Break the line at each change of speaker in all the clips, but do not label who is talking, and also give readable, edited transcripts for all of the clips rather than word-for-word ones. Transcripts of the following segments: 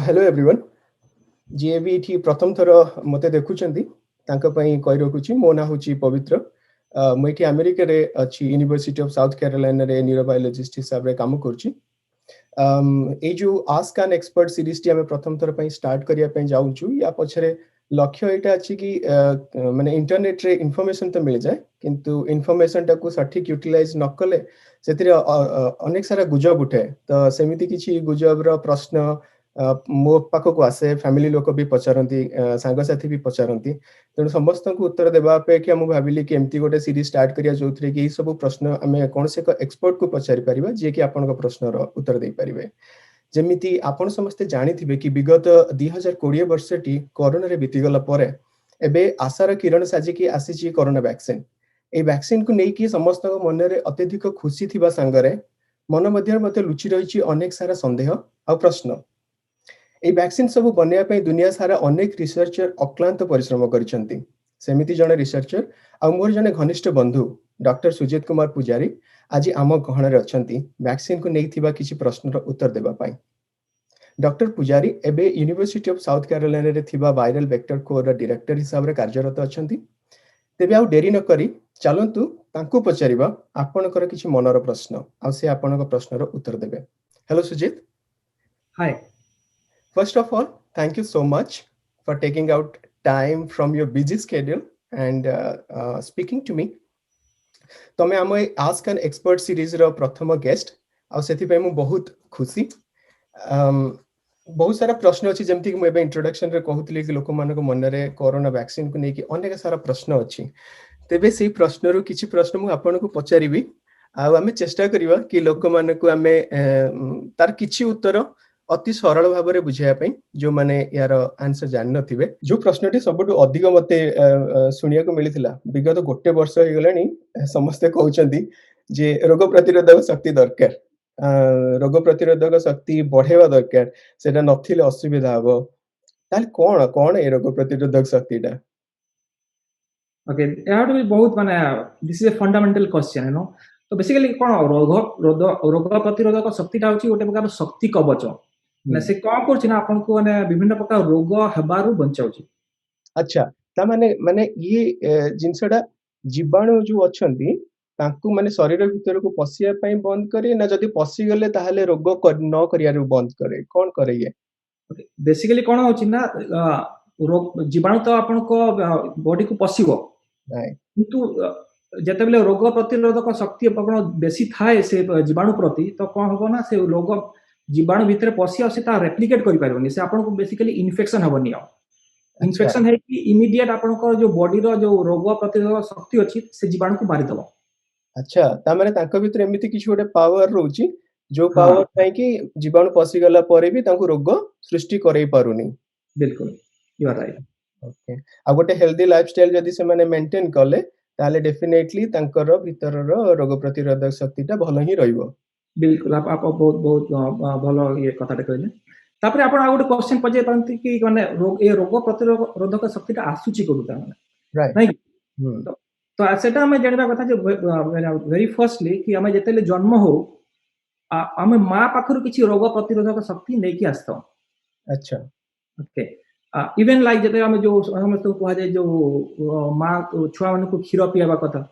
Hello everyone जी भी इठी प्रथम थर मते देखुचंदी तांका पई कहि रखुची मो ना होची पवित्र मो इठी अमेरिका रे अछि यूनिवर्सिटी ऑफ साउथ कैरोलिना रे न्यूरोबायोलॉजिस्ट हिसाब रे काम करची ए जो ask an expert series T हमें प्रथम थर पई स्टार्ट करिया पई जाउछु या पछरे लक्ष्य एटा अछि कि माने इंटरनेट रे इंफॉर्मेशन तो मिल जाए किंतु इंफॉर्मेशन टाको सठिक यूटिलाइज न कले सेतिरे अनेक सारा गुजब उठे तो सेमिति किछि गुजब रो प्रश्न मो पाखକୁ ଆସେ ଫ୍ୟାମିଲି ଲୋକ ବି ପଚାରନ୍ତି ସାଙ୍ଗସାଥୀ ବି ପଚାରନ୍ତି ତେଣୁ ସମସ୍ତଙ୍କୁ ଉତ୍ତର ଦେବା ଅପେକ୍ଷା ମୁଁ ଭାବିଲି କି ଏମିତି ଗୋଟେ ସିରିଜ ଷ୍ଟାର୍ଟ କରିବା ଯୋଉଥିରେ କି ଏଇ ସବୁ ପ୍ରଶ୍ନ ଆମେ କୌଣସି ଏକ ଏକ୍ସପର୍ଟକୁ ପଚାରି ପାରିବା ଯିଏ କି ଆପଣଙ୍କ ପ୍ରଶ୍ନର ଉତ୍ତର ଦେଇପାରିବେ ଯେମିତି ଆପଣ ସମସ୍ତେ ଜାଣିଥିବେ କି ବିଗତ 2020 ବର୍ଷଟି କରୋନାରେ ବିତିଗଲା ପରେ ଏବେ ଆଶାର କିରଣ ସାଜିକି ଆସିଛି କରୋନା ଭ୍ୟାକ୍ସିନ এই ভ্যাকসিনକୁ ନେଇକି ସମସ୍ତଙ୍କ ମନରେ ଅତ୍ୟଧିକ ଖୁସି ଥିବା ସାଙ୍ଗରେ ମନ ମଧ୍ୟରେ ମଧ୍ୟ ଲୁଚି ରହିଛି ଅନେକ ସାରା ସନ୍ଦେହ ଆଉ ପ୍ରଶ୍ନ এই ভ্যাকসিন ସବୁ ବନେଇବା ପାଇଁ ଦୁନିଆ ସାରା ଅନେକ ରିସର୍ଚର ଅକ୍ଲାନ୍ତ ପରିଶ୍ରମ କରିଛନ୍ତି ସେମିତି ଜଣେ ରିସର୍ଚର ଆଉ ମୋର ଜଣେ ଘନିଷ୍ଠ ବନ୍ଧୁ ଡକ୍ଟର ସୁଜିତ କୁମାର ପୂଜାରୀ ଆଜି ଆମ ଗହଣରେ ଅଛନ୍ତି ଭ୍ୟାକସିନକୁ ନେଇଥିବା କିଛି ପ୍ରଶ୍ନର ଉତ୍ତର ଦେବା ପାଇଁ ଡକ୍ଟର ପୂଜାରୀ ଏବେ ୟୁନିଭର୍ସିଟି ଅଫ ସାଉଥ କ୍ୟାରୋଲାଇନାରେ ଥିବା ଭାଇରାଲ ଭେକ୍ଟର କୋର ଡିରେକ୍ଟର ହିସାବରେ କାର୍ଯ୍ୟରତ ଅଛନ୍ତି ତେବେ ଆଉ ଡେରି ନ କରି ଚାଲନ୍ତୁ ତାଙ୍କୁ ପଚାରିବା ଆପଣଙ୍କର କିଛି ମନର ପ୍ରଶ୍ନ ଆଉ ସେ ଆପଣଙ୍କ ପ୍ରଶ୍ନର ଉତ୍ତର ଦେବେ hello Sujit
high
First of all, thank you so much for taking out time from your busy schedule and speaking to me. तमे आम आस्क एन एक्सपर्ट सीरीज रो प्रथम गेस्ट आ सेति पे मु बहुत खुशी बहुत सारा प्रश्न अछि जेमति कि मु एबे इंट्रोडक्शन रे कहउतली कि लोक मानको मन रे कोरोना वैक्सीन को नै कि अनेक सारा प्रश्न अछि तेबे सेही प्रश्न रो किछि प्रश्न मु आपन को पचारिबी आ हमें चेष्टा करिवा कि लोक मानको हमें तार किछि उत्तर अति सरल भाव में बुझाया जो माने यार आंसर जान नथिबे जो प्रश्नटी सबटु अधिक मते सुनिया को मिलिथिला विगत गोटे वर्ष हो गलानी समस्त कहउचंदी जे रोग प्रतिरोधक शक्ति दरकार रोग प्रतिरोधक शक्ति बढ़ेवा दरकार सेटा नथिले असुविधा हबो ताल कोन कोन ए रोग प्रतिरोधक शक्तिटा
ओके यार भी बहुत माने this is a fundamental question you know तो बेसिकली कोन रोग प्रतिरोधक शक्तिटा होची गोटे प्रकार शक्ति कवच ना से कौन करछि ना आपन को माने विभिन्न प्रकार रोग हेबारु बचाउछि
अच्छा ता माने ये जिंसडा जीवाणु जो अछंती तांकु माने शरीर भीतर को पसिया पई बंद करे ना जदी पसि गले ताहले रोग न करिया रो बंद करे कोन करे ये
बेसिकली कोन होछि ना रोग जीवाणु तो आपन को बॉडी को पसिबो किंतु जते बेले रोग प्रतिरोधक शक्ति अपन बेसी थाए से जीवाणु प्रति तो कोन होबो ना से रोग जीवाणु भीतर पसिया से ता रेप्लिकेट करि पारबनी से आपन को बेसिकली इन्फेक्शन हबनी इन्फेक्शन है कि इमीडिएट आपन को जो बॉडी रो जो रोग प्रतिरोधक शक्ति अछि से जीवाणु को मारि दबो
अच्छा ता माने तांको भीतर एमिति किछ गोटे पावर रहउची जो पावर थाई कि जीवाणु पसि गला परे भी तांको रोग सृष्टि करै पारुनी
बिल्कुल यू आर राइट
ओके आ गोटे हेल्दी लाइफस्टाइल जदी से माने मेंटेन करले ताले डेफिनेटली तांकर भीतर रो रोग प्रतिरोधक शक्तिटा भलो ही रहइबो
बिल्कुल आप बहुत बहुत भलो ये कथाटा कहले तापर आपण आ गोटे क्वेश्चन पजे पांती कि माने रोग प्रतिरोधक शक्तिटा आसुची कोडुता माने राइट तो सेटा हमें जानबा कथा जे वेरी फर्स्टली कि हमें जेतेले जन्म हो हमें मां पाखरु किछि रोग प्रतिरोधक शक्ति नै कि आस्तो
अच्छा
ओके इवन लाइक जेते हमें जो हम तो कहा जाय जो मां छुआ मन को खीर पियाबा कथा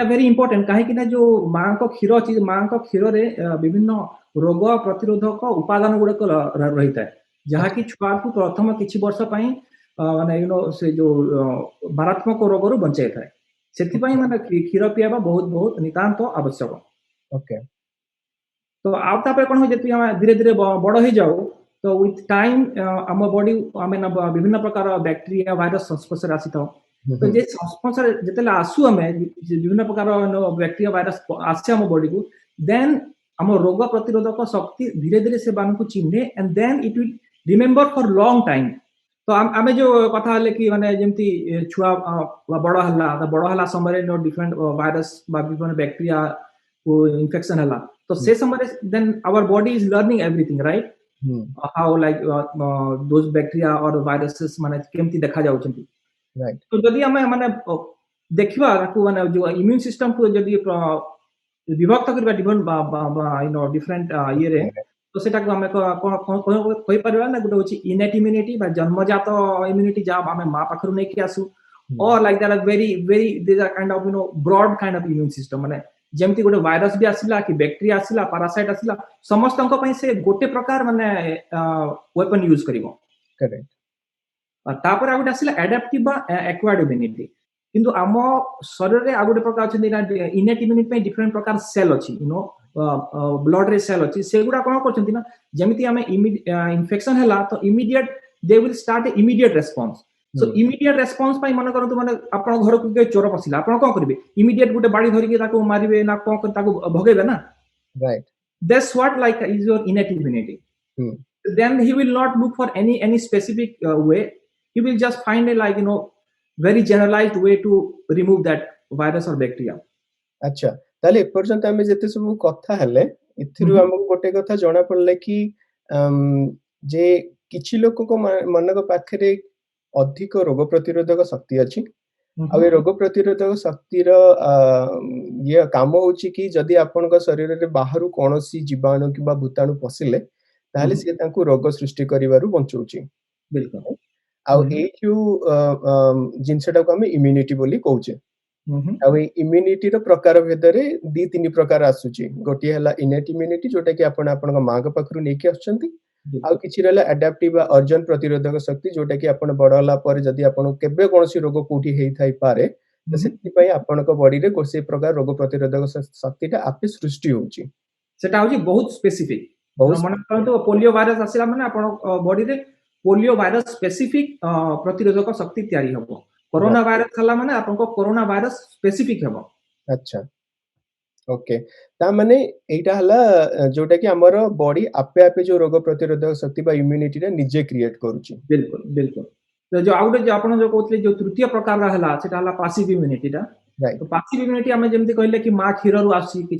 वेरी इंपोर्टेंट काहे कि ना जो मां को खीर अछि मां को खीर रे विभिन्न रोग प्रतिरोधक उपादान गुडक रहिता है जहा कि छुआ को प्रथम किछि वर्ष पई माने यू नो से जो मारात्मक रोग रु बचाई थाए सेति पई माने खीर पियाबा बहुत बहुत नितांत आवश्यक
ओके
तो आप तापर कोन हो जेति हम धीरे धीरे बड़ हो जाऊ तो विथ टाइम हम बॉडी हमें विभिन्न प्रकार बैक्टीरिया वायरस संस्पर्श आसी था तो जे संस्पर्श जेतेले आसु हमें विभिन्न प्रकार बैक्टीरिया वायरस आसे हम बॉडी को देन हम रोग प्रतिरोधक शक्ति धीरे धीरे से बान को चिन्हे and then it will remember for long time तो आमे जो कथा हले कि माने जेमती छुआ बड़ हला समय नो डिफरेंट वायरस बा विभिन्न बैक्टीरिया को इन्फेक्शन हला तो से समय then our body is learning everything right how like those bacteria और वायरसेस माने केमती देखा जाउछंती राइट तो जदी हमें माने देखिबा को माने जो इम्यून सिस्टम को जदी विभक्त करबा डिफरेंट यू नो डिफरेंट ये रे तो सेटा को हमें कोई परिवार ना गुटे होची इनेट इम्यूनिटी बा जन्मजात इम्यूनिटी जा हमें मां पाखरु नै कि आसु और like that are very these are kind of broad kind of immune system माने जेमती गोटे वायरस भी आसिला कि बैक्टीरिया आसिला पैरासाइट आसिला समस्त पई से गोटे प्रकार माने वेपन यूज करिवो
करेक्ट
तापर आ गोटे आसिला एडाप्टिव बा एक्वायर्ड इम्यूनिटी किंतु आम शरीर रे आ गोटे प्रकार अछि इनेट इम्यूनिटी पे डिफरेंट प्रकार सेल अछि ब्लड रे सेल अछि सेगुडा कोन करछंती ना जेमिति हमें इन्फेक्शन हैला तो immediate they will start immediate response so immediate response पाई मन करंतु माने आपण घर को के चोर पसिला आपण कोन करबे इमीडिएट गोटे बाडी धरि के ताको मारिबे ना कोन ताको भगेबे ना
right
that's what like is your innate immunity then he will not look for any specific way he will just find a like very generalized way to remove that virus or bacteria
अच्छा ताले पर्यंत हमें जते सब कथा हले इथिरु हमको गोटे कथा जणा पड़ले कि जे किछि लोक को मन को पाखरे अधिक रोग प्रतिरोधक शक्ति अछि आ रोग प्रतिरोधक शक्ति रो ये काम होची कि जदि आपन को शरीर रे बाहरु कोनोसी जीवाणु किबा भूताणु पसिले ताले से तांको रोग सृष्टि करिवारु बंचौची
बिल्कुल
आ एथु जिंसटा को हम इम्यूनिटी बोली कहूचे आ इम्यूनिटी रो प्रकार भेदरे दी तीन प्रकार आसुची गोटी हला इनेट इम्यूनिटी जोटा कि आपण आपण मां को पाखरु नै कि आछंती आ किछि रहला एडाप्टिव अर्जन प्रतिरोधक शक्ति जोटा कि आपण बडला पर जदि आपण केबे कोनसी रोग कोठी हेई थाई पारे त सेति पई आपण को बॉडी रे कोसे प्रकार रोग प्रतिरोधक शक्तिटा आपे सृष्टि होची
सेटा होची बहुत स्पेसिफिक मन करंतु पोलियो वायरस आसिला माने आपण बॉडी रे पोलियो वायरस स्पेसिफिक प्रतिरोधक शक्ति तयारी हबो कोरोना वायरस हला माने आपण को कोरोना वायरस स्पेसिफिक हबो
अच्छा ओके ता माने एटा हला जोटा कि हमर बॉडी आपे आपे जो रोग प्रतिरोधक शक्ति बा इम्यूनिटी रे निजे क्रिएट करूची
बिल्कुल बिल्कुल तो जो आउट जो आपण जो कहतले जो तृतीय प्रकार हला सेटा हला पासिव इम्यूनिटी दा तो पासिव इम्यूनिटी हमें जेमति कहले कि मां खीर रु आसी कि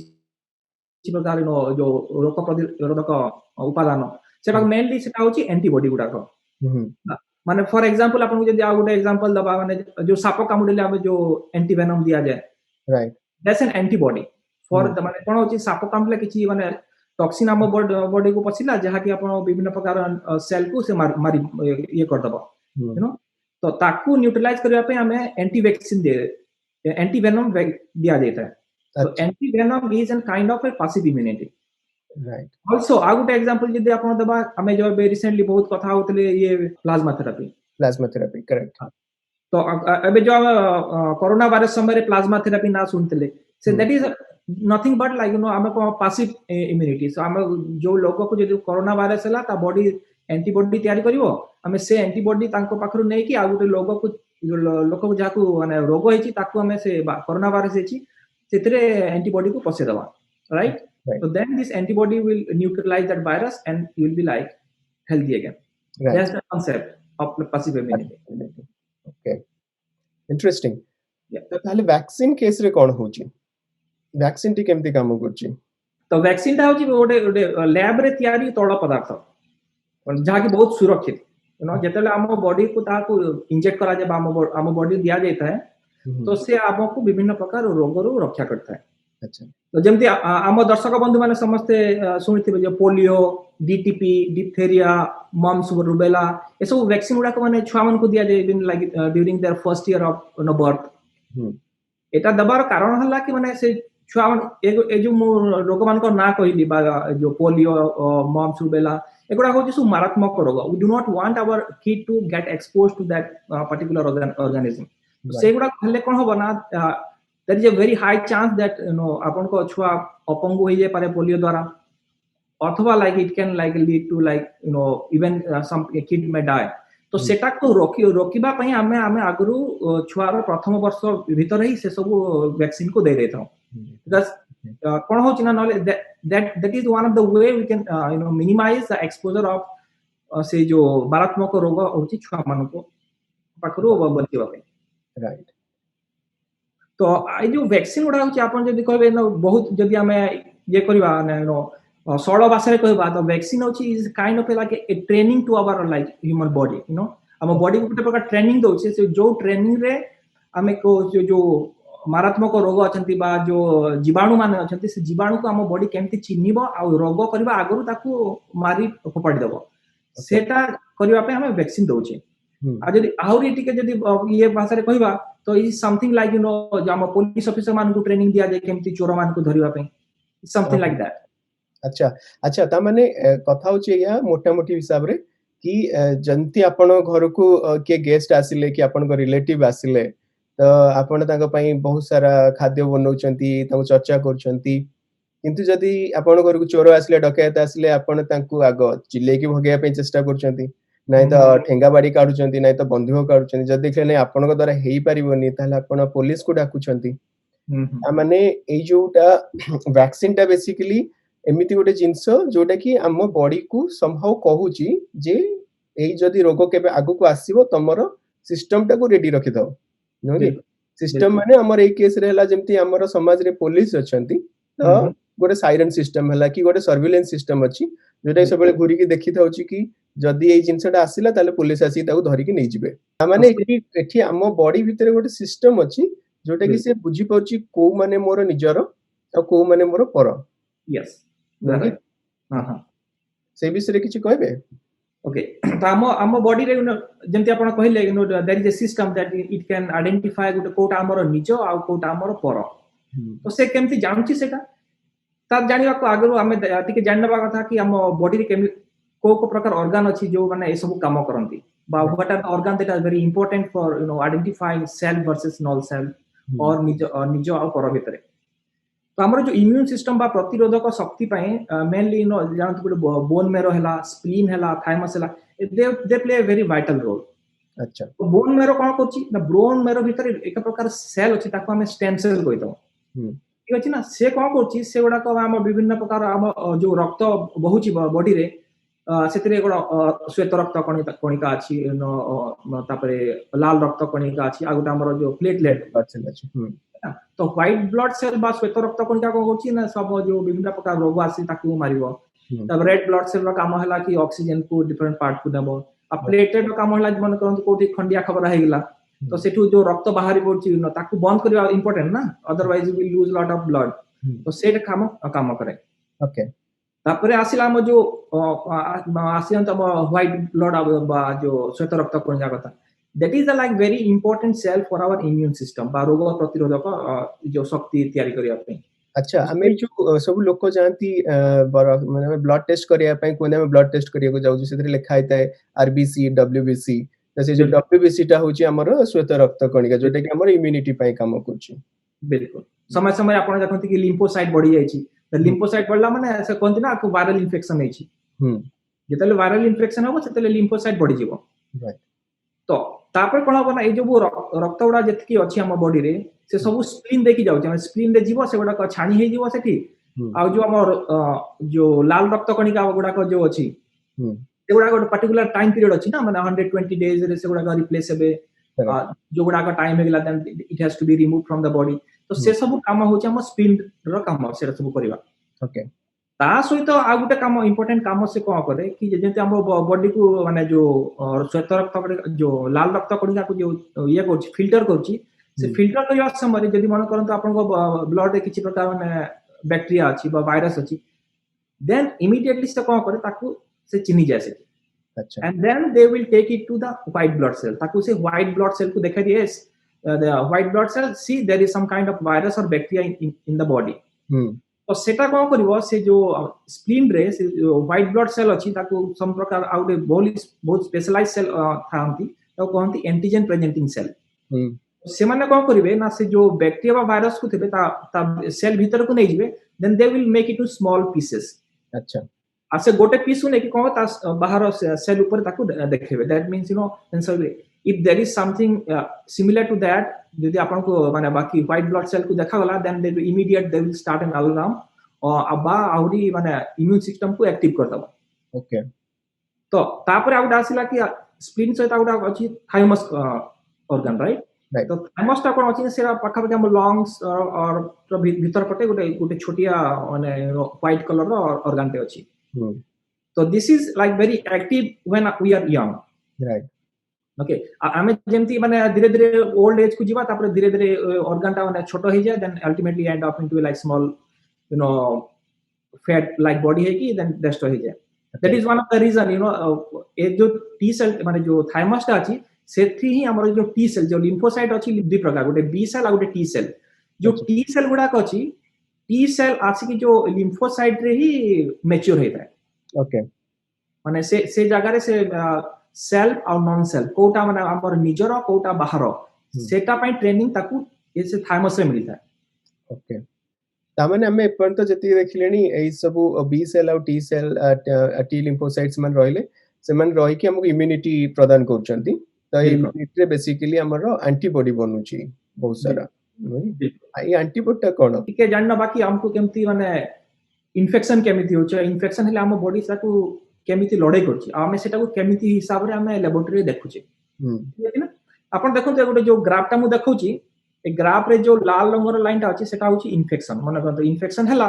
प्रकार जो रोग प्रतिरोधक उपादान सेटा मेनली सेटा होची एंटीबॉडी गुडा को माने फॉर एग्जांपल आपण जदी आ गुडे एग्जांपल दबा माने जो साप कामुडले हम जो एंटीवेनम दिया जाय
right
that's an antibody for the माने कोन होची साप कामुडले किछि माने टॉक्सिन हम बॉडी को पसिला जहा कि आपण विभिन्न प्रकार सेल को से मारी ये कर दबो यू नो तो ताकू न्यूट्रलाइज करबा पे हमें एंटी वैक्सीन दे एंटीवेनम दिया जाता है so antivenom is a kind of a passive immunity
right
also uh Gute example जदी आपण दबा हमें जो रिसेंटली बहुत कथा होतले ये प्लाज्मा थेरेपी करेक्ट तो अबे जो कोरोना वायरस समय प्लाज्मा थेरेपी ना सुनतले से that is nothing but like हमें को पासिव इम्यूनिटी सो हमें जो लोग को जदी कोरोना वायरस हला ता बॉडी एंटीबॉडी तयारी करिवो हमें से एंटीबॉडी तांको पाखरु नै कि आ गुटे लोग को जाकू माने रोग हेची ताकू हमें से कोरोना वायरस हेची सेतरे एंटीबॉडी को पसे दवा right so then this antibody will neutralize that virus and you will be like healthy again that's the concept of passive immunity
okay interesting तो ताले वैक्सीन केस रे कोन होची वैक्सीन टी केमती काम करची
तो वैक्सीन ता होची ओडे लैब रे तयारी तोड़ पदार्थ जहा कि बहुत सुरक्षित यू नो जेतले हम बॉडी को ताको इंजेक्ट करा जे हम बॉडी दिया जाता है तो से आपको विभिन्न प्रकार रोग रो रक्षा करता है
अच्छा
तो जेमती आम दर्शक बंधु माने समस्ते सुनिथिबे जे polio DTP diphtheria mumps rubella ए सब वैक्सीन उडा को माने छुआ मन को दिया जाय been like during their first year of birth एटा दबार कारण हला कि माने से छुआ मन ए जो रोग मान को ना कहली बा जो पोलियो मम्स रुबेला एगुडा हो जे मारात्मक रोग we do not want our kid to get exposed to that particular organism सेगुडा हले कोन हो ना there is a very high chance that आपन को छुआ अपंग होई जे पारे पोलियो द्वारा अथवा like it can like lead to like even some kid may die तो सेटा को रोकिबा पई हमें आगरु छुआ रो प्रथम वर्ष भीतर ही से सब वैक्सीन को दे देता बिकॉज़ कोन होची ना knowledge that is one of the way we can minimize the exposure of से जो मारात्मक रोग होची छुआ मन को पाखरु बचिबा पई
राइट
तो आई जो वैक्सीन उडा होची आपण जदी कहबे बहुत जदी हमें ये करबा सरल भाषा रे कहबा तो वैक्सीन होची is kind of like a training to our like human body हम बॉडी को प्रकार ट्रेनिंग दोचे से जो ट्रेनिंग रे हमें को जो मारात्मक रोग अछंती बा जो जीवाणु माने अछंती से जीवाणु को हम बॉडी केमती चिन्हिबो आ रोग करबा आगरु ताकू मारी फोपाडी देबो सेटा करबा पे हम वैक्सीन दोचे आ जदी आहुरी टिके जदी ये भाषा रे कहबा तो is something like you no जो हम पुलिस ऑफिसर मान को ट्रेनिंग दिया जाय केमती चोर मान को धरिबा पे समथिंग लाइक दैट
अच्छा अच्छा ता माने कथा होचे या मोटा मोटी हिसाब रे कि जंती आपण घर को के गेस्ट आसिले कि आपण को रिलेटिव आसिले तो आपण तांको पई बहुत सारा खाद्य बनौचंती तांको चर्चा करचंती किंतु जदी आपण घर को चोर आसिले डकैत आसिले आपण तांको आगो चिल्ले की भगेया पे चेष्टा करचंती नहीं तो ठेंगा बाड़ी काढुचंती नहीं तो बंधुक काढुचंती जदी देखले नै आपण को द्वारा हेई परिबोनी ताले आपण पुलिस को डाकुचंती आ माने ए जोटा वैक्सीन टा बेसिकली एमिति गोटे जिंस जोटा कि आम बॉडी को संभव कहूची जे एई जदी रोग केबे आगु को आसीबो तमरो सिस्टम टा को रेडी रखि दो नो सिस्टम माने हमर ए केस रे हला जेमति हमर समाज रे पुलिस अछंती तो गोटे साइरन सिस्टम हला कि गोटे सर्विलेंस सिस्टम अछि जोटा सबले घुरी की देखि थाउची कि जदी एई जिंसटा आसिला ताले पुलिस आसी ताको धरि की नै जिवे आ माने एठी हम बॉडी भितरे गोटे सिस्टम अछि जोटा कि से बुझी परची को माने मोर निजर आ को माने मोर पर
यस हां हां
से विषय किछि कहबे
ओके तो आम बॉडी रे जेमति आपण कहले you know there is a system that it can identify गुटे कोटा हमर निज आ कोटा हमर पर तो से केमति जानछि सेटा ता जानिबा को आगरो हमें टिके जानबा कथा कि हम बॉडी रे केमि को प्रकार ऑर्गन अछि जो माने ए सब काम करंती बा what are the organ that are very important for you know identifying cell versus non cell और निज आ पर भितरे तो हमर जो इम्यून सिस्टम बा प्रतिरोधक शक्ति पई मेनली नो जानत गुटे बोन मेरो हला स्प्लीन हला थाइमस हला they play a very vital role अच्छा तो बोन मेरो कोन करछि ना बोन मेरो भीतर एक प्रकार सेल अछि ताको हम स्टेम सेल कहितो ठीक अछि ना से कोन करछि से गुडा को हम विभिन्न प्रकार हम जो रक्त बहुछि बॉडी रे सेतरे गोडा श्वेत रक्त कणिका अछि तापरे लाल रक्त कणिका अछि आ गुटा हमर जो प्लेटलेट अछि तो व्हाइट ब्लड सेल बा श्वेत रक्त कणिका को होची ना सब जो विभिन्न प्रकार रोग आसी ताकू मारिबो तब रेड ब्लड सेल रो काम हला कि ऑक्सीजन को डिफरेंट पार्ट को देबो आ प्लेटलेट रो काम हला मन करन कोठी खंडिया खबर हे गेला तो सेठू जो रक्त बाहरी पड़ची न ताकू बंद करबा इंपोर्टेंट ना otherwise we lose lot of blood तो सेट काम करे ओके तापरे आसिला हम जो आसियंत हम व्हाइट ब्लड बा जो श्वेत रक्त कणिका कथा that is a like very important cell for our immune system बा रोग प्रतिरोधक जो शक्ति तयारी करिया पे
अच्छा हमें जो सब लोक जानती माने ब्लड टेस्ट करिया पे कोने में ब्लड टेस्ट करिया को जाउ सेतरे लिखा आइता है आरबीसी डब्ल्यूबीसी जैसे जो डब्ल्यूबीसी टा होची हमर श्वेत रक्त कणिका जोटा कि हमर इम्यूनिटी पे काम करची बिल्कुल समय समय आपण देखंती कि लिम्फोसाइट बढ़ी जाईची तो लिम्फोसाइट बढ़ला माने ऐसे कोनती ना आपको वायरल इन्फेक्शन होईची जेतले वायरल इन्फेक्शन होबो सेतले लिम्फोसाइट बढ़ी जीवो राइट तो तापर कोन होबो ना ए जो रक्त उडा जेतकी अछि हम बॉडी रे से सब स्प्लीन देखि जाउ हम स्प्लीन रे जीवो से गुडा को छानी हे जीवो सेठी आ जो हमर जो लाल रक्त कणिका गुडा को जो अछि से गुडा को पर्टिकुलर टाइम पीरियड अछि ना माने 120 डेज रे से गुडा को रिप्लेस हेबे जो गुडा का टाइम हेगला then it has to be remove from the body तो से सब काम होछि हम स्प्लीन रो काम से सब करबा ओके ता सहित आ गुटे काम इंपोर्टेंट काम से कोन करे कि जेते हम बॉडी को माने जो श्वेत रक्त जो लाल रक्त कणिका को जो ये करछि फिल्टर करछि से फिल्टर करबा समय जदी मन करन तो आपन को ब्लड रे किछि प्रकार माने बैक्टीरिया अछि बा वायरस अछि देन इमीडिएटली से कोन करे ताकू से चिनी जाय से अच्छा and then they will take it to the white blood cell ताकू से व्हाइट ब्लड सेल को देखा दिए the white blood cell see there is some kind of virus और बैक्टीरिया इन द बॉडी तो सेटा कोन करबो से जो स्प्लीन रे से व्हाइट ब्लड सेल अछि ताकू सम प्रकार आउट बहुत स्पेशलाइज्ड सेल थांती तो कोनती एंटीजन प्रेजेंटिंग सेल से माने कोन करिवे ना से जो बैक्टीरिया वायरस को थिबे ता सेल भीतर को नै जिवे then they will make it to small pieces अच्छा आ से गोटे पीस ने कि कोन ता बाहर सेल ऊपर ताकू देखेबे that means you know if there is something similar to that यदि आपन को माने बाकी व्हाइट ब्लड सेल को देखा गला then they immediate they will start an alarm और अबा आउरी माने इम्यून सिस्टम को एक्टिव कर दबा ओके तो तापर आउट आसिला कि स्प्लीन सहित आउट अछि थाइमस ऑर्गन राइट तो थाइमस ता कोन अछि से पक्का पक्का हम लंग्स और भीतर पटे गोटे छोटिया माने व्हाइट कलर रो ऑर्गन ते अछि तो this is like very active when we are young right
okay आमे जेमती माने धीरे धीरे ओल्ड एज को जीवा तापर धीरे धीरे ऑर्गन टा माने छोटो हो जाए then ultimately end up into like small you know fat like body है कि देन डिस्ट्रॉय हो जाए that is one of the reason you know uh जो टी सेल माने जो थाइमस टा अछि सेथि ही हमर जो टी सेल जो लिम्फोसाइट अछि दु प्रकार गोटे बी सेल आ गोटे टी सेल जो टी सेल गुडा को अछि टी सेल आसी कि जो लिम्फोसाइट रे ही मैच्योर होता है
ओके
माने से जगह रे से सेल्फ और नॉन सेल्फ कोटा माने हमर निजर कोटा बाहर सेटा पय ट्रेनिंग ताकू एसे थाइमस रे मिलता है
ओके तामाने हमें पर्यंत जति देखिलेनी एई सब बी सेल और टी सेल टी लिम्फोसाइट्स मन रहले से मन रही कि हमको इम्यूनिटी प्रदान करचंती तो इम्यूनिटी रे बेसिकली हमर एंटीबॉडी बनउची बहुत सारा आई एंटीबॉडी ता कोन
ठीक जानना बाकी हमको केमती माने इन्फेक्शन केमिति होचे इन्फेक्शन हेले हम बॉडी साकू केमिति लड़ाई करछि आमे सेटा को केमिति हिसाब रे हमें लेबोरेटरी देखुछि ठीक है ना अपन देखो गोटे जो ग्राफ टा मु देखुछि ए ग्राफ रे जो लाल रंगर लाइन टा अछि सेटा होछि इन्फेक्शन माने कहतो इन्फेक्शन हेला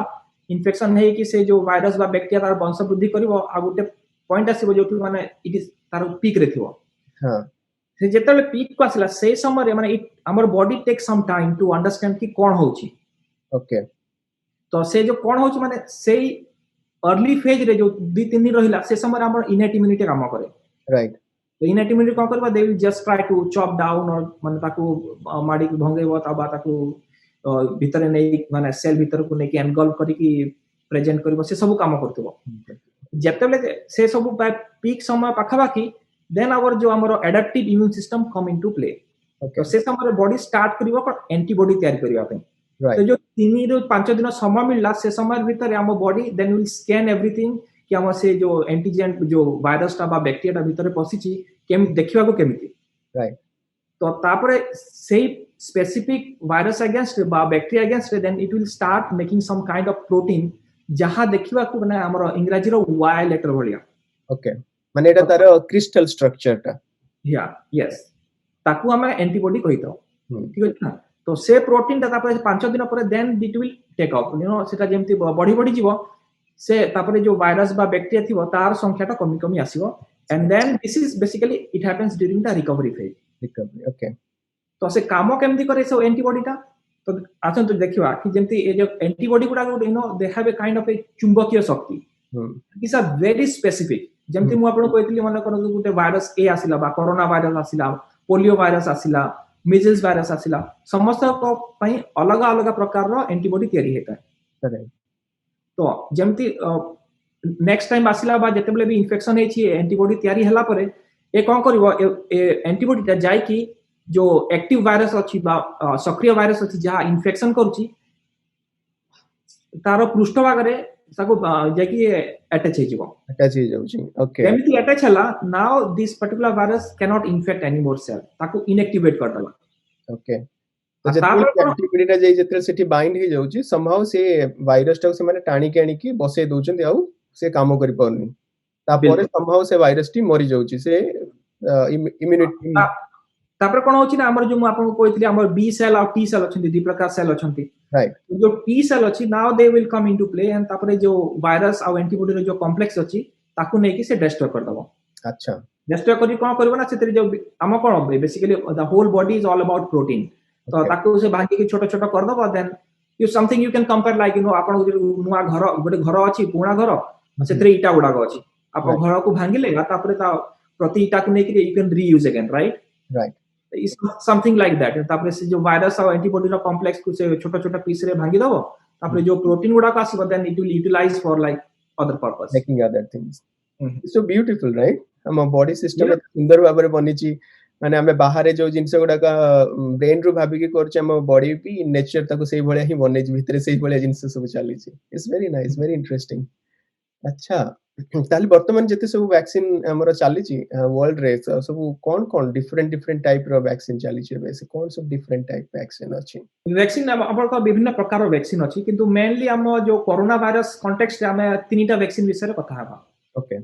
इन्फेक्शन है कि से जो वायरस बा बैक्टीरिया तार वंश वृद्धि करबो आ गोटे पॉइंट आसीबो जो माने इट इज तार पीक रे थिबो
हां
से जेतले पीक को आसला से समय रे माने हमर body take some time to understand कि कोन होछि
ओके
तो से जो कोन होछि माने से अर्ली फेज रे जो 2-3 दिन रहिला से समय हमर इनेट इम्यूनिटी काम करे
राइट
तो इनेट इम्यूनिटी कोन करबा they will just try to chop down और माने ताकू माडी भंगेबो ताबा ताकू भितरे नै माने सेल भितर को नै कि एनगल्फ करी कि प्रेजेंट करबो से सब काम करतबो जेतेले से सब पीक समय पाखा बाकी देन आवर जो हमर adaptive immune system come into play तो से समय बॉडी स्टार्ट करबो को एंटीबॉडी तैयार करबा पे तो जो 3 ରୁ 5 दिन समय मिलला से समय भीतर हम body then will scan everything कि हम से जो एंटीजन जो वायरस टा बा बैक्टीरिया टा भीतर पसिची केम देखिबा को केमिति
राइट
तो तापरे से स्पेसिफिक वायरस अगेंस्ट बा bacteria against then it will start making some kind of protein जहां देखिबा को माने हमर इंग्रजी रो वाई लेटर भलिया
ओके माने एटा तार क्रिस्टल स्ट्रक्चर टा
या यस ताकू हम एंटीबॉडी कहितो ठीक है ना तो से प्रोटीन ता तापर 5 दिन पर then it will take up you know सेटा जेमति बॉडी बॉडी जीवो से तापर जो वायरस बा बैक्टीरिया थिबो तार संख्याटा कमी कमी आसीबो and then this is basically it happens during the recovery phase
okay तो
से काम केमति करे सो एंटीबॉडी टा तो आछन तो देखिबा कि जेमति ए जो एंटीबॉडी गुडा you know they have a kind of a चुंबकीय शक्ति इट्स अ वेरी स्पेसिफिक जेमति मु आपन कहतली मन करो गुटे वायरस ए आसिला बा कोरोना वायरस आसिला पोलियो वायरस आसिला मिजल्स वायरस आसिला समस्त को पई अलग अलग प्रकार रो एंटीबॉडी तयारी हेता है तो जेमति नेक्स्ट टाइम आसिला बा जेतेबले भी इन्फेक्शन हे छी एंटीबॉडी तयारी हला परे ए कोन करबो एंटीबॉडी ता जाय कि जो एक्टिव वायरस अछि बा सक्रिय वायरस अछि जहा इन्फेक्शन करूची तारो पृष्ठभाग रे ताको जेकी अटैच हे
जाउची ओके
केमिति अटैच हला now this particular virus can not infect any more cell ताको इनएक्टिवेट कर दला
ओके तो जेते एंटीबॉडी टा जे जेते सेठी बाइंड हे जाउची समहाउ से वायरस टा से माने टाणी के आनी की बसे दोचंती आउ से काम करि परनी ता परे समहाउ से वायरस टी मरि जाउची से इम्यूनिटी
तापर कोन होची ना हमर जो आपन को कहतली हमर बी सेल और टी सेल अछंती दि प्रकार सेल अछंती
राइट
जो टी सेल अछि now they will come into play and तापर जो वायरस और एंटीबॉडी रो जो कॉम्प्लेक्स अछि ताकू नै कि से डिस्ट्रॉय कर दबो
अच्छा
डिस्ट्रॉय करी कोन करबो ना से जो हम कोन basically the whole body is all about protein तो ताकू से भांगी के छोटा छोटा कर दबो then you something you can compare like you know आपन नुवा घर गोटे घर अछि पुराना घर सेतरे इटा गुडा गो अछि आपन घर को भांगिले तापर ता प्रति इटा को नै कि you can reuse again right is something like that तापर से जो वायरस और एंटीबॉडी रो कॉम्प्लेक्स को से छोटा छोटा पीस रे भांगी दबो तापर जो प्रोटीन गुडा का आसीबो then it will utilize for like other purpose
making other things it's so beautiful right हम बॉडी सिस्टम सुंदर भाबरे बनिची माने हमें बाहर जो जिंस गुडा का ब्रेन रु भाबी के करछ हम बॉडी भी नेचर ताको सेही भलिया ही बनेज भितरे सेही भलिया जिंस सब चली छी it's very nice very interesting अच्छा ताली वर्तमान जते सब वैक्सीन हमर चली छी वर्ल्ड रे सब कोन डिफरेंट टाइप रो वैक्सीन चली छी वैसे कोन सब डिफरेंट टाइप वैक्सीन अछि
वैक्सीन अपन को विभिन्न प्रकार रो वैक्सीन अछि किंतु मेनली हम जो कोरोना वायरस कॉन्टेक्स्ट रे हमें तीनटा वैक्सीन विषय रे कथा हबा
ओके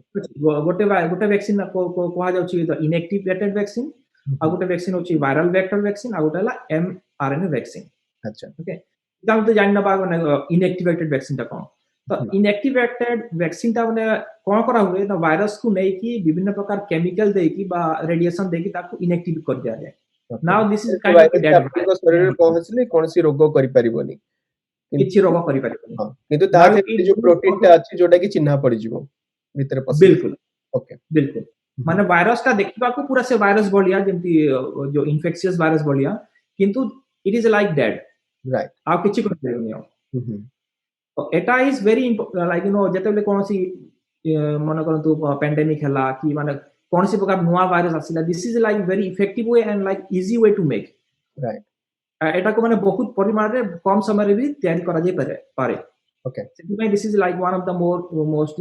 गोटे वैक्सीन को कहा जाउची द इनएक्टिवेटेड वैक्सीन आ गोटे वैक्सीन होची वायरल वेक्टर वैक्सीन आ गोटेला एमआरएनए वैक्सीन
अच्छा
ओके दाम तो जानना बा इनएक्टिवेटेड वैक्सीन ता कोन तो इनएक्टिवेटेड वैक्सीन ता माने कोन करा हुए ना वायरस को नै कि विभिन्न प्रकार केमिकल दे कि बा रेडिएशन दे कि ताको इनएक्टिव कर दिया जाए। Now this is kind of dead
आपन शरीर रे पहुंचले कोनसी रोग करि परिबोनी
किछि रोग करि परिबोनी।
हां किंतु ता जो प्रोटीन ता अछि जोटा कि चिन्हा पड़ि जिवो भीतर पस
बिल्कुल
ओके
बिल्कुल माने वायरस ता देखिबा को पूरा से वायरस बलिया जेंति जो इन्फेक्शियस वायरस बलिया किंतु it is like dead
right
आ किछि कर परिबोनी। तो एटा इज वेरी लाइक जेतेबेले कोनसी मन करंतु पेंडेमिक हला कि माने कोनसी प्रकार नुवा वायरस आसिला this is like very effective way and like easy way to make
right
एटा को माने बहुत परिमाण रे कम समय रे भी तैयारी करा जे पारे
ओके
सेति this is like one of the most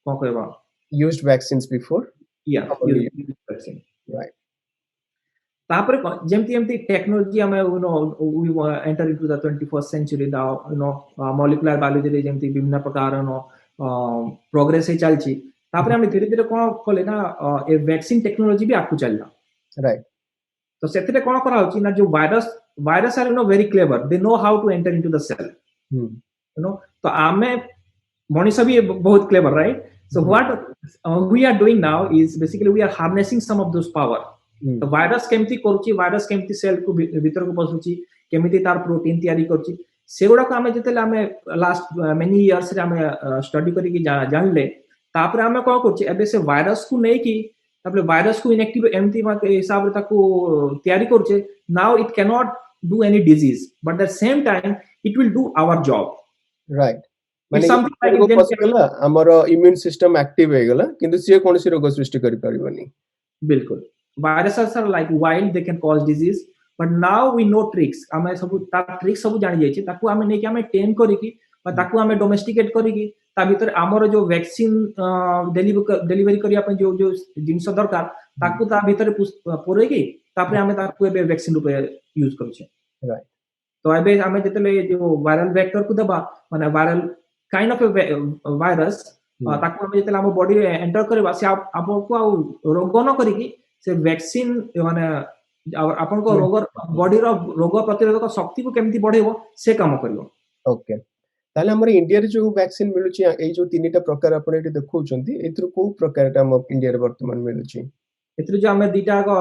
कोन कहबा
used vaccines before
used vaccine
right
तापर जेमती एमती टेक्नोलॉजी हमें we enter into the 21st century the molecular biology रे जेमती विभिन्न प्रकार प्रोग्रेस हे चलची तापर हम धीरे धीरे कोन कले ना ए वैक्सीन टेक्नोलॉजी भी आकु चलला
राइट
तो सेतिरे कोन करा होची ना जो virus are very clever they know how to enter into the cell तो आमे मनीष भी बहुत clever right so what we are doing now is basically we are harnessing some of those power तो वायरस केमती करूची वायरस केमती cell को भीतर को पसुची केमती तार प्रोटीन तयारी करूची सेगुडा को हमें जतेले हमें लास्ट मेनी इयर्स रे हमें स्टडी करी कि जानले तापर हमें को करूची एबे से वायरस को नै कि तापर वायरस को इनएक्टिव एमती मा हिसाब रे ताको तयारी करूचे now it can not do any disease but at the same time it will do our job
right माने समथिंग लाइक पसिबल हमर इम्यून सिस्टम एक्टिव हे गेला किंतु से कोनसी रोग सृष्टि करि परिबनी
बिल्कुल viruses are like wild they can cause disease but now we know tricks हमें सब ता ट्रिक्स सब जानि जाय छी ताकू हमें नै कि हमें टेम करी कि ताकू हमें डोमेस्टिकेट करी कि ता भीतर हमर जो वैक्सीन डिलीवरी करी अपन जो जो जिंस दरकार ताकू ता भीतर पुरे कि तापर हमें ताकू एबे वैक्सीन रूप यूज करू छै
राइट
तो एबे हमें जतले जो वायरल वेक्टर को दबा माने वायरल काइंड ऑफ वायरस ताकू हमें जतले हम बॉडी रे एंटर करबा से आपन को रोग न करी कि से वैक्सीन माने आपन को रोग बॉडी रो रोग प्रतिरोधक शक्ति को केमती बढ़ेबो से काम करियो
ओके ताले हमर इंडिया रे जो वैक्सीन मिलु छी ए जो तीनटा प्रकार आपन एठी देखौ छंती एथरो को प्रकार ता हम इंडिया रे वर्तमान मिलु छी
एथरो जो हमें दीटा को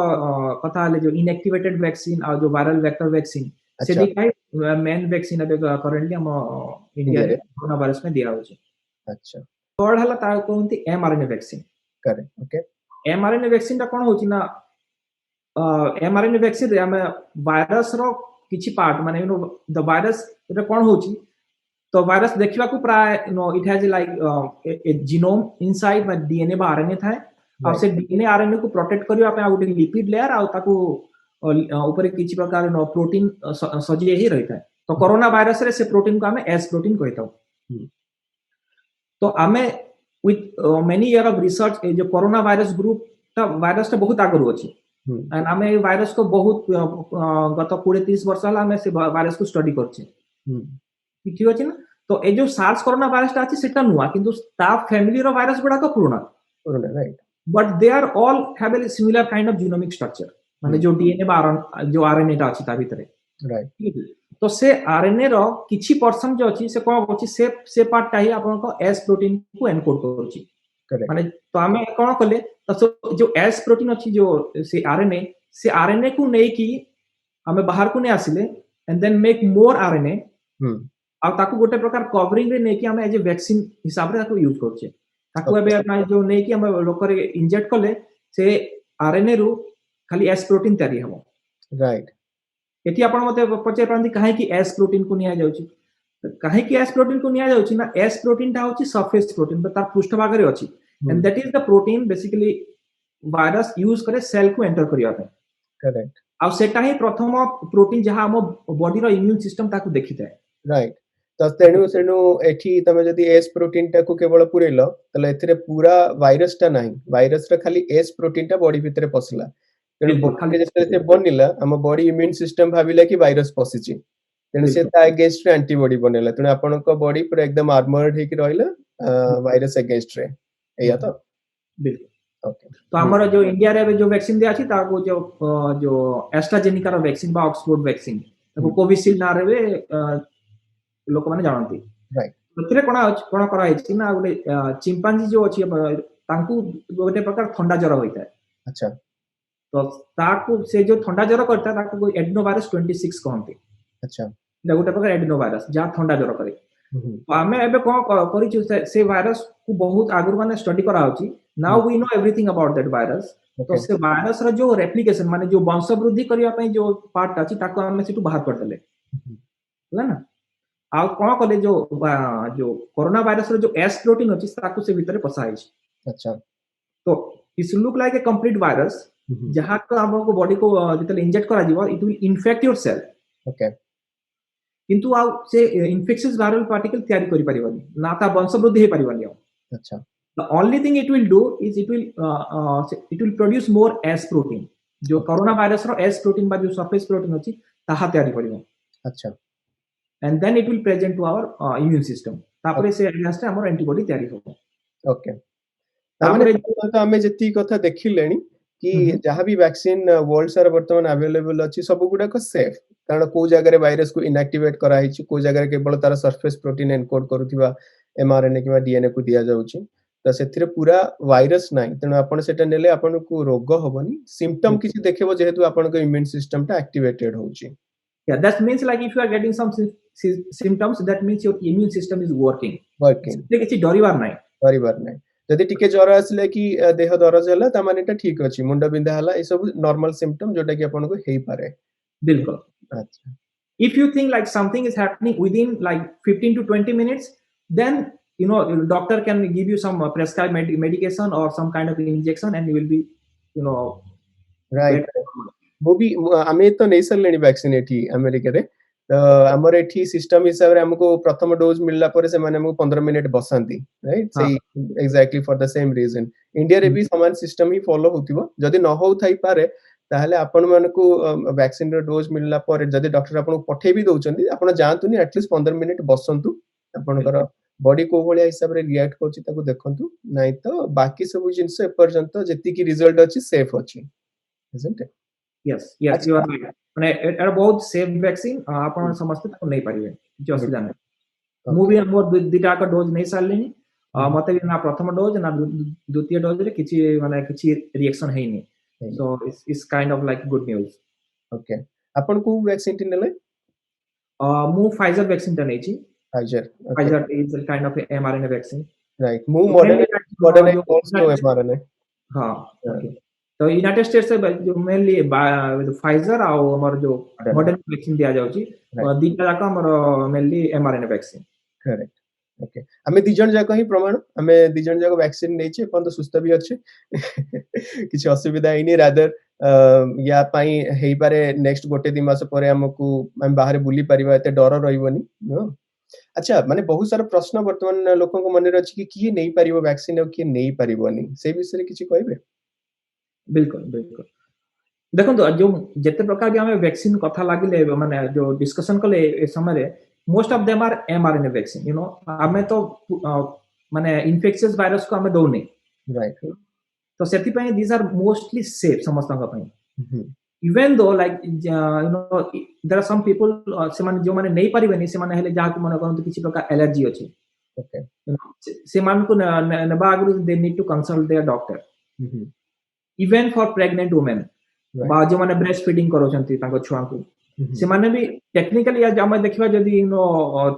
कथा हले जो इनएक्टिवेटेड वैक्सीन और जो वायरल वेक्टर वैक्सीन से दीटा मेन वैक्सीन अबे करंटली हम इंडिया रे कोरोना वायरस में दिया हो छी अच्छा थर्ड हला ता कोनती mRNA vaccine
correct okay
mRNA vaccine ता कोन होची ना एमआरएनए वैक्सीन रे हमें वायरस रो किछि पार्ट माने द वायरस रे कोन होची तो वायरस देखिबा को प्राय it has like a genome inside my DNA बा आरएनए थाए और से डीएनए आरएनए को प्रोटेक्ट करियो आपे आउट लिपिड लेयर आ ताको ऊपर किछि प्रकार नो प्रोटीन सजे ही रहता है तो कोरोना वायरस रे से प्रोटीन को हमें एस प्रोटीन कहता हूं तो हमें with many year of research जो कोरोना वायरस ग्रुप ता वायरस ता बहुत आगरु अछि एंड हमें वायरस को बहुत गत 20-30 वर्ष हला हमें से वायरस को स्टडी करछि ठीक अछि ना तो ए जो सार्स कोरोना वायरस ता अछि सेटा नुवा किंतु स्टाफ फैमिली रो वायरस गुडा को पुराना
right
but they are all have a similar kind of genomic structure माने जो डीएनए बा जो आरएनए ता अछि ता भीतर राइट तो से आरएनए रो किछि परसेंट जो अछि से कोन अछि से पार्ट ता ही आपन को एस प्रोटीन को एनकोड करछि माने तो हमें कोन कले तो जो एस प्रोटीन अछि जो से आरएनए को नै कि हमें बाहर को नै आसिले and then make more RNA आ ताकू गोटे प्रकार कवरिंग रे नै कि हमें एज ए वैक्सीन हिसाब रे ताकू यूज करछे ताकू एबे अपना जो नै कि हमें लोक रे इंजेक्ट कले से आरएनए रो खाली एस प्रोटीन तयारी हबो राइट एटी आपण मते पचे पांती काहे कि एस प्रोटीन को निया जाउची काहे कि एस प्रोटीन को निया जाउची ना एस प्रोटीन ता होची सरफेस प्रोटीन तार पृष्ठभाग रे अछि and that is the protein basically virus use करे सेल को एंटर करिया पे करेक्ट आ सेटा ही प्रथम प्रोटीन जहां हम बॉडी रो इम्यून सिस्टम ताकू देखिते राइट
तो तेणु एठी तमे जदी एस प्रोटीन टा को केवल पुरेलो तले एथिरे पूरा वायरस टा नाही वायरस रे खाली एस प्रोटीन टा बॉडी भितरे पसला तेणु खाली जते बनिला हम बॉडी इम्यून सिस्टम भाबिला कि वायरस पसिची तेणु से ता अगेंस्ट रे एंटीबॉडी बनेला तेणु आपन को बॉडी पूरा एकदम आर्मर्ड हे कि रहइला वायरस अगेंस्ट रे एया तो बिल्कुल ओके
तो हमर जो इंडिया रे जो वैक्सीन दिया छी ता को जो एस्ट्राजेनेका रो वैक्सीन बा ऑक्सफोर्ड वैक्सीन तो कोविशील्ड ना रेवे लोक माने जानती
राइट
ସେଥିରେ कोन करा ହେଇଛି ना गोटे चिंपांजी जो अछि तांकु गोटे प्रकार थंडा जर होइता
अच्छा
तो ताकु से जो थंडा जर करता ताकु एडिनोवायरस 26 कहंती
अच्छा
गोटे प्रकार एडिनोवायरस जहाँ थंडा जर करे
हम्म,
आमे एबे कोन करिछु से वायरस को बहुत आगुर माने स्टडी करा होची now we know everything about that virus तो
ओके
से वायरस रो जो रेप्लिकेशन माने जो वंश वृद्धि करिया पई जो पार्ट अछि ताको हमें सेटु बाहर कर देले होला ना आ कोन कले जो कोरोना वायरस रो जो एस प्रोटीन अछि ताको से भीतर पसाई छै
अच्छा
तो is look like a complete virus जहाँ को हमको बॉडी को जितले इंजेक्ट करा जीवो it will infect your cell
okay
किंतु आ से इन्फेक्शियस वायरल पार्टिकल तयारी करि परिबनी ना ता वंश वृद्धि हे परिबनी
अच्छा
the only thing it will do is it will produce more S protein जो कोरोना वायरस रो S protein बा जो सरफेस प्रोटीन अछि ताहा तयारी करिवो
अच्छा
and then it will present to our immune system तापरे से अगेंस्ट हमर एंटीबॉडी तयारी होबो
ओके तामाने तो हमें जति कथा देखिलेनी कि जहाँ भी वैक्सीन वर्ल्ड सारा वर्तमान अवेलेबल अछि सब गुडा को सेफ कारण को जगह रे वायरस को इनएक्टिवेट करा हिची को जगह रे केवल तार सरफेस प्रोटीन एनकोड करूथिबा एमआरएनए किबा डीएनए को दिया जाउची तो सेथिरे पूरा वायरस नाही तनो आपण सेटा नेले आपण को रोग होबनी सिम्पटम किछि देखिबो जेहेतु आपण को इम्यून सिस्टम ता एक्टिवेटेड होउची
yeah that means like if you are getting some symptoms that means your immune system is working किछि डरिवार नाही
जदि टिके ज्वर आसले कि देह दरज हला त माने ठीक अछि मुंड बिंधा हला ए सब नॉर्मल सिम्पटम जोटा कि आपन को हेई पारे
बिल्कुल
अच्छा
if you think like something is happening within like 15 to 20 minutes then you know doctor can give you some prescribed medication or some kind of injection and you will be you know
right वो भी आमे तो नै सरलेनी vaccine एठी America रे हमर एठी system हिसाब रे हमको प्रथम डोज मिलला परे से माने हमको 15 मिनिट बसांती राइट सही exactly for the same reason India रे भी समान सिस्टम ही फॉलो होतिबो जदि न हो थाई पारे ताहले आपण मानको वैक्सीन रो डोज मिलला परे जदि डॉक्टर आपण पठे भी दोचंदी आपण जानतुनी एटलीस्ट 15 मिनिट बसंतु आपणकर बॉडी को भलिया हिसाब रे रिएक्ट करछि ताको देखंतु नै तो बाकी सब जिंस ए पर्यंत जति की रिजल्ट अछि सेफ अछि isn't it
yes you are right माने एटा बहुत सेफ वैक्सीन आपण समस्त ताको नै परिबे जो असुविधा नै मु भी मोर दुटा का डोज नै सारलेनी मते भी ना प्रथम डोज ना द्वितीय डोज रे किछि माने किछि reaction हेइनी so it's kind of like good news
okay आपण को वैक्सीन टिनले
मु फाइजर वैक्सीन त नै छी
Pfizer
is a kind of mRNA vaccine
right मु मॉडर्न also mRNA हां
ओके तो यूनाइटेड स्टेट्स से जो मेनली फाइजर आ हमर जो मॉडर्न वैक्सीन दिया जाउची दीटा जाका हमर mainly mRNA vaccine
correct okay हमें दी जन जाको ही प्रमाण हमें दी जन जाको वैक्सीन नै छै पण तो सुस्त भी अछि किछ असुविधा इनी रादर या पाई हेई पारे नेक्स्ट गोटे दि मास परे हमकु हम बाहर बुली परिबा एते डर रहिबनी अच्छा माने बहुत सारा प्रश्न वर्तमान लोकन को मन रे अछि कि किए नै परिबो वैक्सीन और किए नै परिबोनी से विषय किछ कहबे
बिल्कुल बिल्कुल देखो जो जते प्रकार भी हमें वैक्सीन कथा लागिले माने जो डिस्कशन कले ए समय most of them are mRNA vaccine you know हमें तो माने इन्फेक्शियस वायरस को हमें दोनी
राइट
तो सेति पय दीस आर मोस्टली सेफ समस्त का पय even though like you know there are some people से माने जो माने नै परिबेनी से माने हेले जहा को माने करन किछि प्रकार एलर्जी अछि
ओके
से मान को नबा आगु they need to consult their doctor even for pregnant women बा जो माने ब्रेस्ट फीडिंग करोचंती ताको छुआ को से माने भी टेक्निकली आज हम देखिबा जदी you know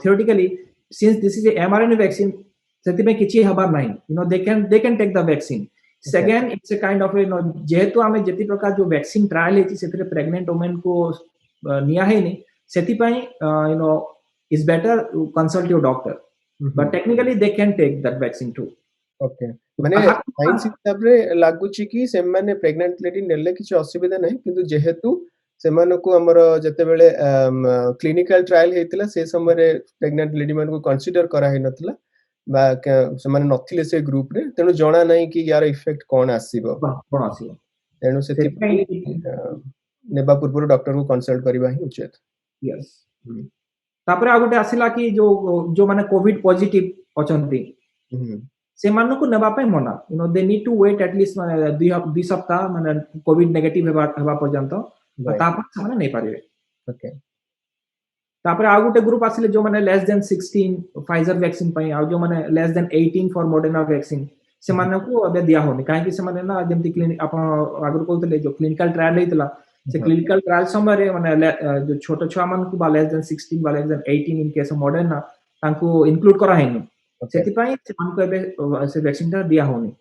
theoretically since this is a mRNA vaccine सेति में किछि हबार नाही you know they can take the vaccine second it's a kind of you know जेहेतु हमें जति प्रकार जो वैक्सीन ट्रायल हेची सेतिरे प्रेग्नेंट वुमेन को निया है नहीं सेति पई you know is better consult your doctor but technically they can take that vaccine too
okay माने साइंस हिसाब रे लागु छी कि से माने प्रेग्नेंट लेडी नेले किछ असुविधा नाही किंतु जेहेतु से माने को हमर जते बेले क्लिनिकल ट्रायल हेतिला से समय रे प्रेग्नेंट लेडी मान को कंसीडर करा हे नथला बा से माने नथिले से ग्रुप रे तेनु जणा नाही कि यार इफेक्ट कोन आसीबो तेनु से नेबा पूर्व डॉक्टर को कंसल्ट करबा ही उचित
यस तापरे आगुटे आसिला कि जो माने कोविड पॉजिटिव अचंती से मानु को नेबा पे मना you know they need to wait at least माने 2 सप्ताह माने कोविड नेगेटिव हेबा पर्यंत तापर से माने नै पारिबे
ओके
तापर आ गोटे ग्रुप आसिले जो माने लेस देन 16 फाइजर वैक्सीन पई आ जो माने less than 18 for Moderna vaccine से माने को अबे दिया होनी काहे कि से माने ना जेमति क्लिनिक आपण आगर कहतले जो क्लिनिकल ट्रायल हेतला से क्लिनिकल ट्रायल समय रे माने जो छोटो छुआ मान को बा लेस देन 16 बा less than 18 in case Moderna तांको इंक्लूड करा हैनी सेति पई से मान को एबे से वैक्सीन ता दिया होनी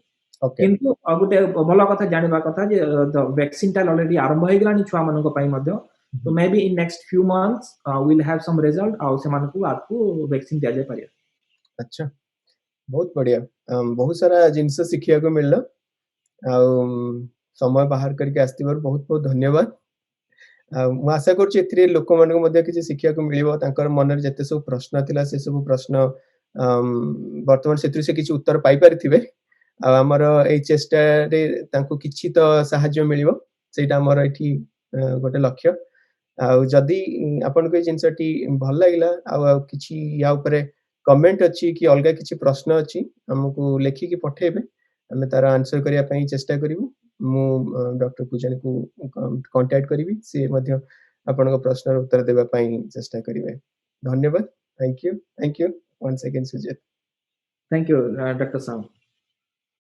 किंतु गोटे भल कथा जानिबा कथा जे द वैक्सीन ता ऑलरेडी आरंभ हे गलानी छुआ मान को पई मध्य तो may be in next few months will have some result आ से मान को आपको वैक्सीन दिया जाय पारे।
अच्छा बहुत बढ़िया बहुत सारा जिनस शिखिया को मिलला आ समय बाहर करके आस्तिबार बहुत बहुत धन्यवाद मु आशा करछि एथिरे लोक मान को मध्ये किछि शिखिया को मिलिबो तांकर मन रे जते सब प्रश्न थिला से सब प्रश्न वर्तमान सेतु से किछि उत्तर पाई परिथिबे आ हमर ए चेष्टा रे तांको किछि तो सहाय्य मिलिबो सेटा हमर एठी गोटे लक्ष्य आ जदी आपन को जिंसटी भल लागिला आ किछि या ऊपर कमेंट अछि कि अलगा किछि प्रश्न अछि हमकु लेखि कि पठेबे हमें तार आंसर करिया पई चेष्टा करिवु मु डॉक्टर पूजन को कांटेक्ट करिवि से मध्य आपन को प्रश्न उत्तर देबा पई चेष्टा करिवे धन्यवाद thank you once again Sujit
thank you doctor साहब।